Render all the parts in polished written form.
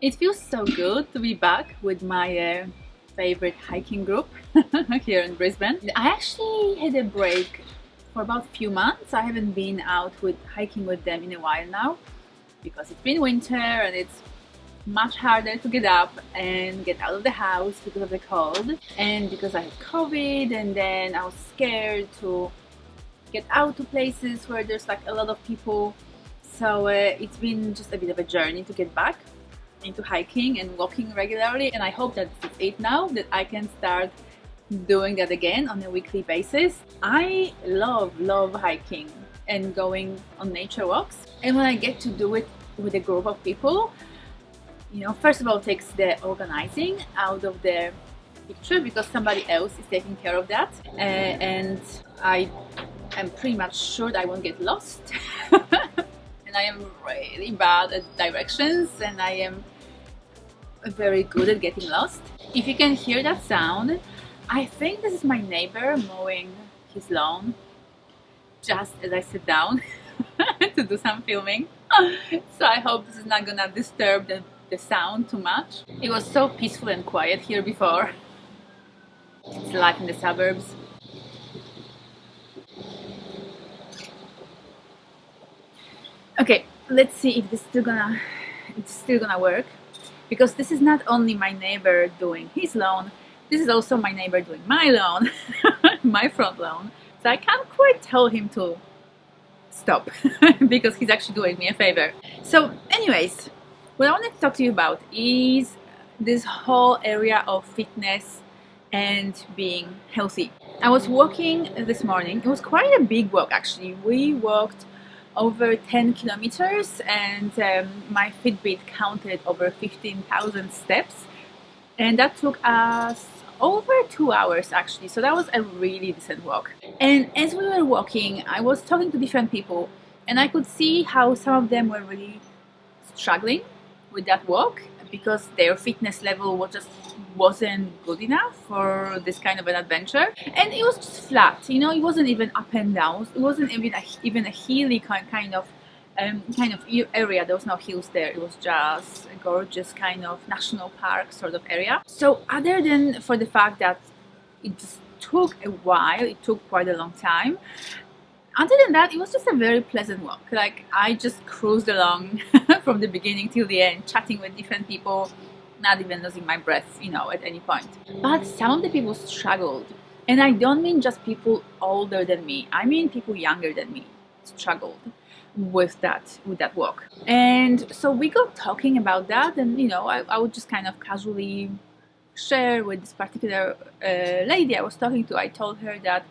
It feels so good to be back with my favorite hiking group here in Brisbane. I actually had a break for about a few months. I haven't been out with hiking with them in a while now because it's been winter and it's much harder to get up and get out of the house because of the cold and because I had COVID, and then I was scared to get out to places where there's like a lot of people. So it's been just a bit of a journey to get back into hiking and walking regularly, and I hope that it's it now that I can start doing that again on a weekly basis. I love hiking and going on nature walks, and when I get to do it with a group of people, you know, first of all, it takes the organizing out of the picture because somebody else is taking care of that, and I am pretty much sure that I won't get lost. And I am really bad at directions, and I am very good at getting lost. If you can hear that sound, I think this is my neighbor mowing his lawn just as I sit down to do some filming. So I hope this is not gonna disturb the sound too much. It was so peaceful and quiet here before. It's life in the suburbs. Okay, let's see if it's still gonna work, because this is not only my neighbor doing his lawn, this is also my neighbor doing my lawn, my front lawn. So I can't quite tell him to stop because he's actually doing me a favor. So anyways, what I wanted to talk to you about is this whole area of fitness and being healthy. I was walking this morning. It was quite a big walk actually. We walked over 10 kilometers, and my Fitbit counted over 15,000 steps, and that took us over 2 hours actually. So that was a really decent walk. And as we were walking, I was talking to different people, and I could see how some of them were really struggling with that walk because their fitness level wasn't good enough for this kind of an adventure, and it was just flat, you know. It wasn't even up and down. It wasn't even a hilly kind of area. There was no hills there. It was just a gorgeous kind of national park sort of area. So other than for the fact that it just took a while, it took quite a long time, other than that, it was just a very pleasant walk. Like, I just cruised along from the beginning till the end, chatting with different people, not even losing my breath, you know, at any point. But some of the people struggled. And I don't mean just people older than me. I mean people younger than me struggled with that walk. And so we got talking about that, and, you know, I would just kind of casually share with this particular lady I was talking to. I told her that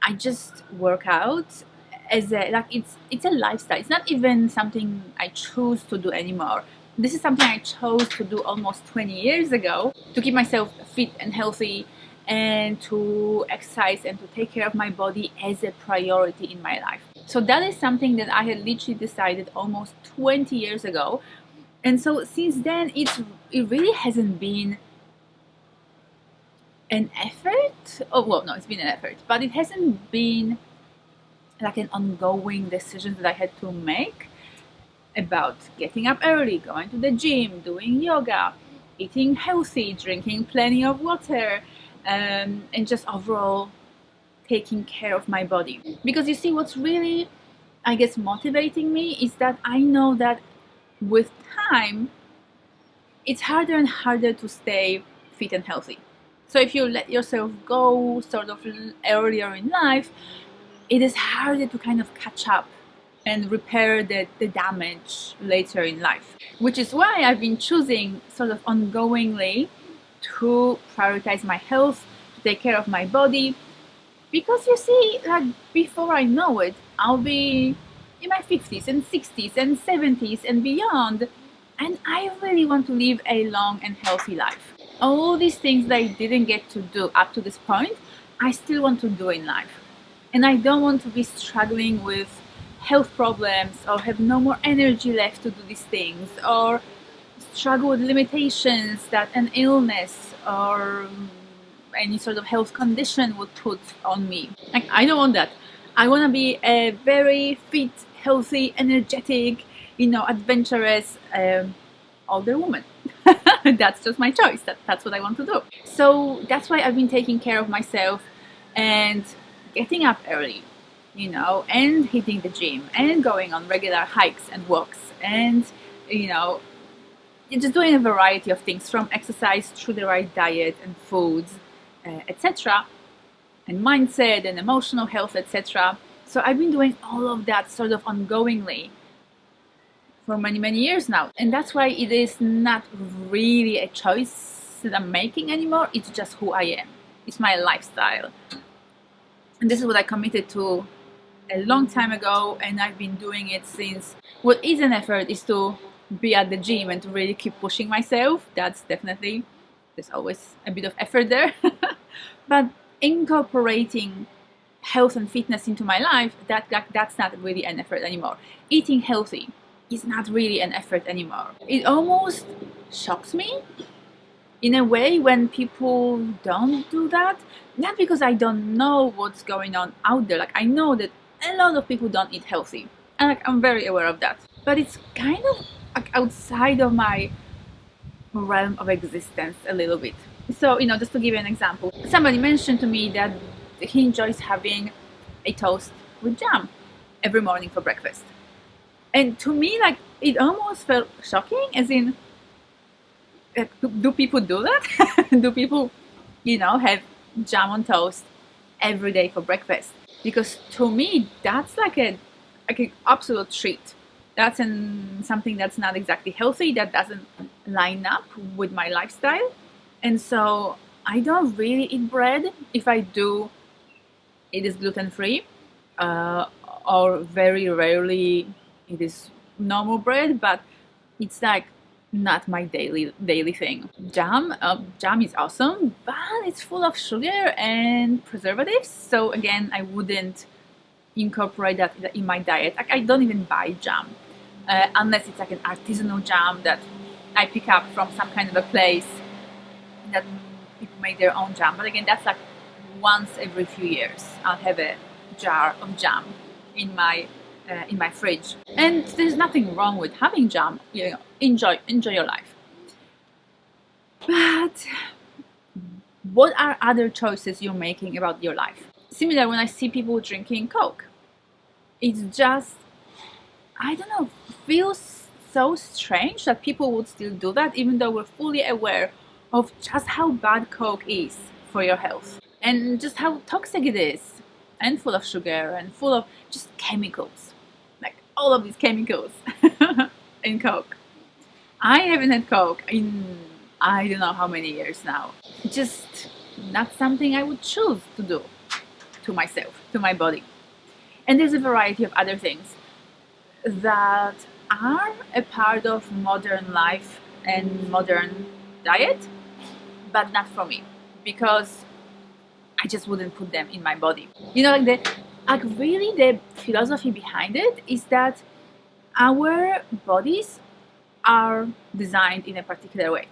I just work out as it's a lifestyle. It's not even something I choose to do anymore. This is something I chose to do almost 20 years ago to keep myself fit and healthy, and to exercise and to take care of my body as a priority in my life. So that is something that I had literally decided almost 20 years ago. And so since then, it really hasn't been an effort. Oh well, no, it's been an effort, but it hasn't been like an ongoing decision that I had to make about getting up early, going to the gym, doing yoga, eating healthy, drinking plenty of water, and just overall taking care of my body. Because you see, what's really, I guess, motivating me is that I know that with time, it's harder and harder to stay fit and healthy. So if you let yourself go sort of earlier in life, it is harder to kind of catch up and repair the damage later in life. Which is why I've been choosing sort of ongoingly to prioritize my health, to take care of my body. Because you see, like, before I know it, I'll be in my 50s and 60s and 70s and beyond, and I really want to live a long and healthy life. All these things that I didn't get to do up to this point, I still want to do in life. And I don't want to be struggling with health problems, or have no more energy left to do these things, or struggle with limitations that an illness or any sort of health condition would put on me. Like, I don't want that. I want to be a very fit, healthy, energetic, you know, adventurous, older woman. That's just my choice. That's what I want to do. So that's why I've been taking care of myself and getting up early, and hitting the gym and going on regular hikes and walks and, just doing a variety of things, from exercise through the right diet and foods, etc., and mindset and emotional health, etc. So I've been doing all of that sort of ongoingly for many years now, and that's why it is not really a choice that I'm making anymore. It's just who I am. It's my lifestyle, and this is what I committed to a long time ago, and I've been doing it since. What is an effort is to be at the gym and to really keep pushing myself. That's definitely, there's always a bit of effort there. But incorporating health and fitness into my life, that's not really an effort anymore. Eating healthy is not really an effort anymore. It almost shocks me in a way when people don't do that. Not because I don't know what's going on out there. Like, I know that a lot of people don't eat healthy, and I'm very aware of that. But it's kind of outside of my realm of existence a little bit. So, just to give you an example, somebody mentioned to me that he enjoys having a toast with jam every morning for breakfast. And to me, it almost felt shocking, as in, do people do that? Do people, have jam on toast every day for breakfast? Because to me, that's like an absolute treat. That's something that's not exactly healthy, that doesn't line up with my lifestyle. And so I don't really eat bread. If I do, it is gluten-free, or very rarely it is normal bread, but it's not my daily thing. Jam is awesome, but it's full of sugar and preservatives. So again, I wouldn't incorporate that in my diet. I don't even buy jam, unless it's like an artisanal jam that I pick up from some kind of a place that people make their own jam. But again, that's like once every few years I'll have a jar of jam in my fridge. And there's nothing wrong with having jam. Enjoy your life. But what are other choices you're making about your life? Similar when I see people drinking Coke. It's just, I don't know, feels so strange that people would still do that, even though we're fully aware of just how bad Coke is for your health and just how toxic it is, and full of sugar and full of just chemicals, like all of these chemicals in Coke. I haven't had Coke in I don't know how many years now. Just not something I would choose to do to myself, to my body. And there's a variety of other things that are a part of modern life and modern diet, but not for me, because I just wouldn't put them in my body. Really the philosophy behind it is that our bodies are designed in a particular way,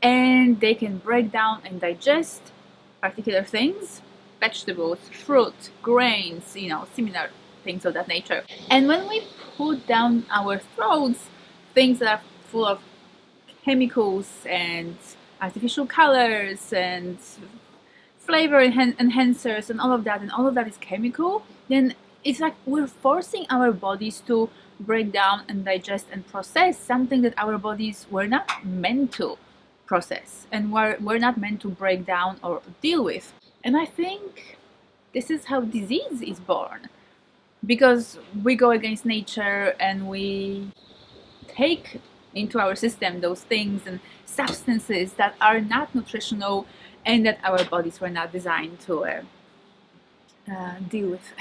and they can break down and digest particular things, vegetables, fruit, grains, similar things of that nature. And when we put down our throats things that are full of chemicals and artificial colors and flavor enhancers and all of that is chemical, then it's like we're forcing our bodies to break down and digest and process something that our bodies were not meant to process and we're not meant to break down or deal with. And I think this is how disease is born, because we go against nature and we take into our system those things and substances that are not nutritional and that our bodies were not designed to deal with.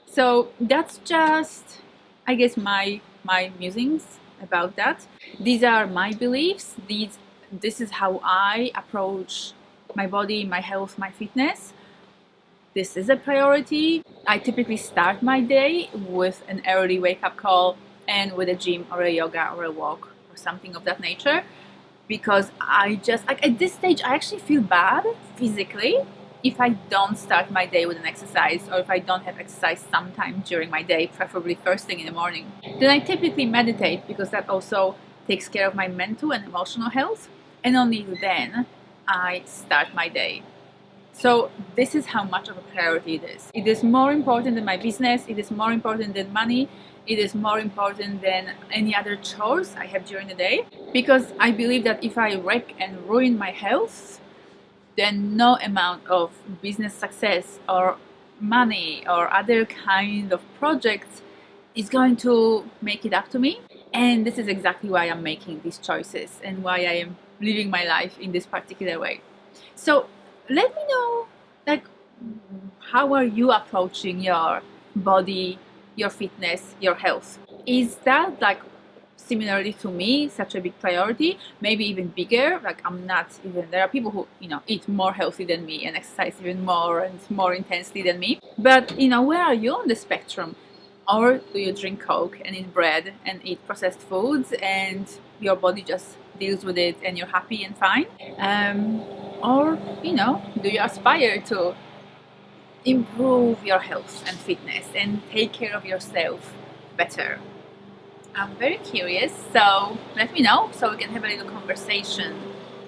So that's just, I guess, my musings about that. These are my beliefs. This is how I approach my body, my health, my fitness. This is a priority. I typically start my day with an early wake-up call and with a gym or a yoga or a walk or something of that nature, because I just, at this stage, I actually feel bad physically if I don't start my day with an exercise, or if I don't have exercise sometime during my day, preferably first thing in the morning. Then I typically meditate, because that also takes care of my mental and emotional health, and only then I start my day. So this is how much of a priority it is. It is more important than my business, it is more important than money, it is more important than any other chores I have during the day, because I believe that if I wreck and ruin my health, then no amount of business success or money or other kind of projects is going to make it up to me. And this is exactly why I'm making these choices and why I am living my life in this particular way. So let me know, like, how are you approaching your body, your fitness, your health? Is that like similarly to me such a big priority, maybe even bigger? Like, I'm not even, there are people who, you know, eat more healthy than me and exercise even more and more intensely than me, but you know, where are you on the spectrum? Or do you drink Coke and eat bread and eat processed foods and your body just deals with it and you're happy and fine? Or, you know, do you aspire to improve your health and fitness and take care of yourself better? I'm very curious, so let me know so we can have a little conversation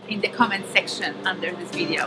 in the comment section under this video.